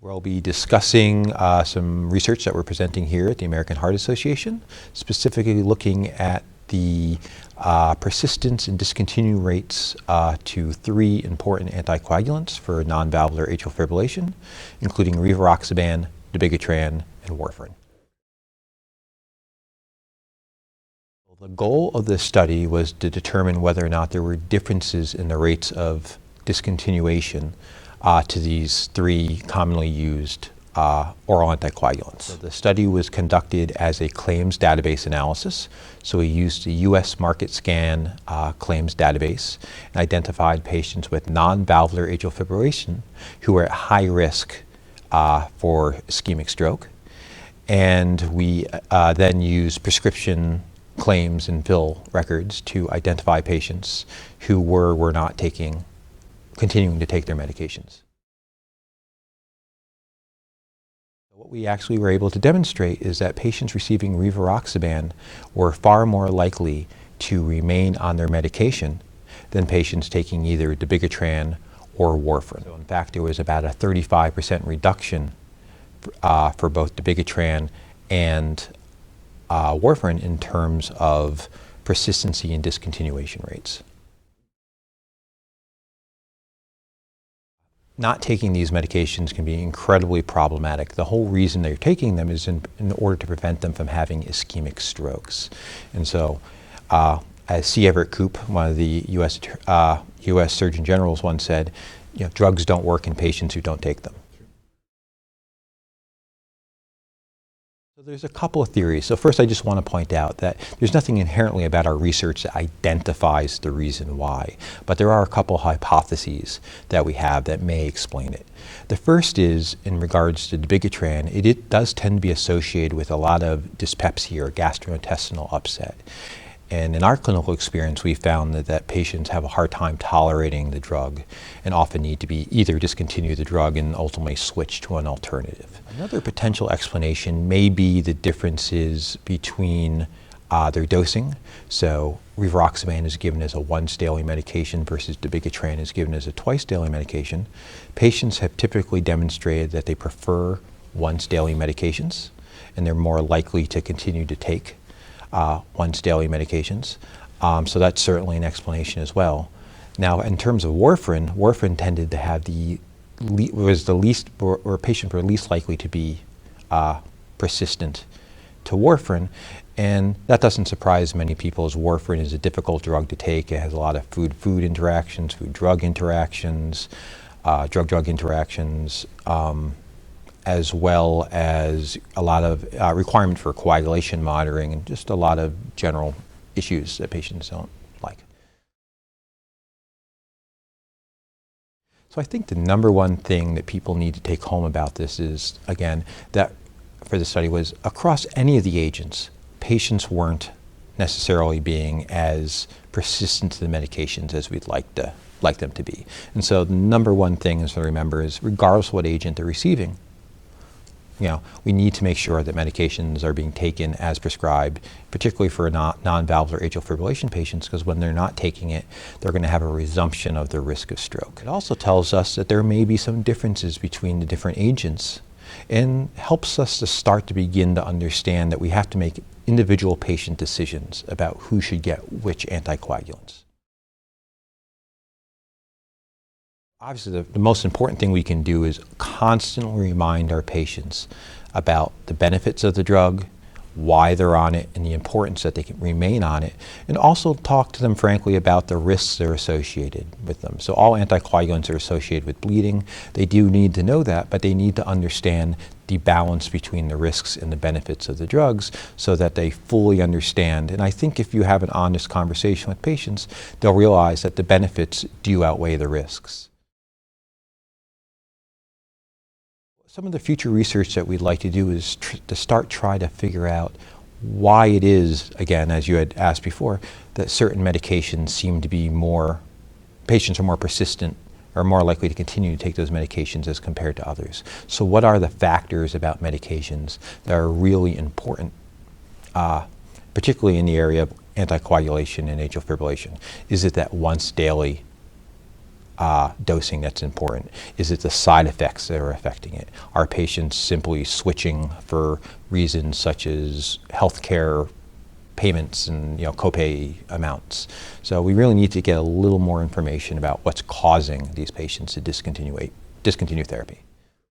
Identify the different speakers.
Speaker 1: We'll be discussing some research that we're presenting here at the American Heart Association, specifically looking at the persistence and discontinue rates to 3 important anticoagulants for non-valvular atrial fibrillation, including rivaroxaban, dabigatran, and warfarin. The goal of this study was to determine whether or not there were differences in the rates of discontinuation to these 3 commonly used oral anticoagulants. So the study was conducted as a claims database analysis. So we used the US Market Scan claims database and identified patients with non-valvular atrial fibrillation who were at high risk for ischemic stroke. And we then used prescription claims and bill records to identify patients who were not continuing to take their medications. What we actually were able to demonstrate is that patients receiving rivaroxaban were far more likely to remain on their medication than patients taking either dabigatran or warfarin. So in fact, there was about a 35% reduction for both dabigatran and warfarin in terms of persistency and discontinuation rates. Not taking these medications can be incredibly problematic. The whole reason they're taking them is in order to prevent them from having ischemic strokes. And so, as C. Everett Koop, one of the US Surgeon Generals once said, drugs don't work in patients who don't take them. So there's a couple of theories. So first, I just want to point out that there's nothing inherently about our research that identifies the reason why, but there are a couple hypotheses that we have that may explain it. The first is in regards to dabigatran, it does tend to be associated with a lot of dyspepsia or gastrointestinal upset. And in our clinical experience, we found that patients have a hard time tolerating the drug and often need to be either discontinue the drug and ultimately switch to an alternative. Another potential explanation may be the differences between their dosing. So rivaroxaban is given as a once daily medication versus dabigatran is given as a twice daily medication. Patients have typically demonstrated that they prefer once daily medications and they're more likely to continue to take once daily medications. So that's certainly an explanation as well. Now, in terms of warfarin tended to have patients were least likely to be persistent to warfarin, and that doesn't surprise many people as warfarin is a difficult drug to take. It has a lot of food-food interactions, food-drug interactions, drug-drug interactions, as well as a lot of requirement for coagulation monitoring and just a lot of general issues that patients don't like. So I think the number one thing that people need to take home about this is, again, that for the study was across any of the agents, patients weren't necessarily being as persistent to the medications as we'd like them to be. And so the number one thing is to remember is regardless of what agent they're receiving, we need to make sure that medications are being taken as prescribed, particularly for non-valvular atrial fibrillation patients, because when they're not taking it, they're going to have a resumption of their risk of stroke. It also tells us that there may be some differences between the different agents and helps us to begin to understand that we have to make individual patient decisions about who should get which anticoagulants. Obviously, the most important thing we can do is constantly remind our patients about the benefits of the drug, why they're on it, and the importance that they can remain on it, and also talk to them frankly about the risks that are associated with them. So all anticoagulants are associated with bleeding. They do need to know that, but they need to understand the balance between the risks and the benefits of the drugs so that they fully understand. And I think if you have an honest conversation with patients, they'll realize that the benefits do outweigh the risks. Some of the future research that we'd like to do is to try to figure out why it is, again, as you had asked before, that certain medications seem to be patients are more persistent or more likely to continue to take those medications as compared to others. So what are the factors about medications that are really important, particularly in the area of anticoagulation and atrial fibrillation? Is it that once daily dosing that's important? Is it the side effects that are affecting it? Are patients simply switching for reasons such as healthcare payments and copay amounts? So we really need to get a little more information about what's causing these patients to discontinue therapy.